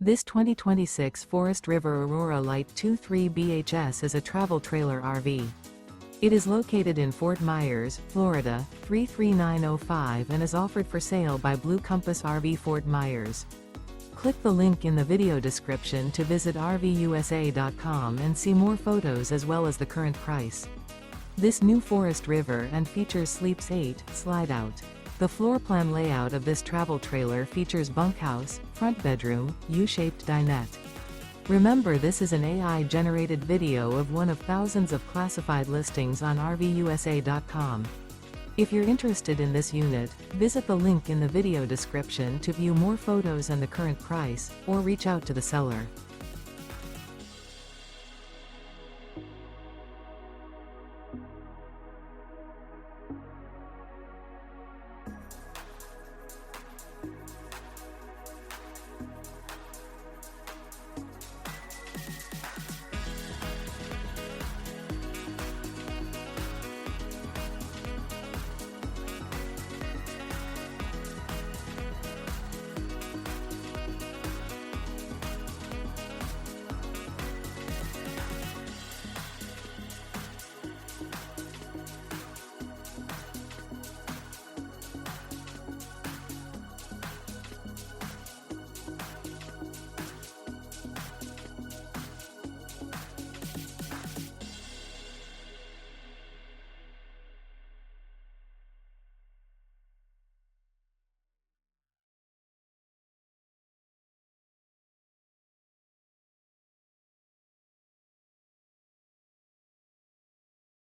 This 2026 Forest River Aurora Light 23 BHS is a travel trailer RV. It is located in Fort Myers, Florida, 33905 and is offered for sale by Blue Compass RV Fort Myers. Click the link in the video description to visit RVUSA.com and see more photos as well as the current price. This new Forest River and features Sleeps 8, Slideout. The floor plan layout of this travel trailer features bunkhouse, front bedroom, U-shaped dinette. Remember, this is an AI-generated video of one of thousands of classified listings on RVUSA.com. If you're interested in this unit, visit the link in the video description to view more photos and the current price, or reach out to the seller.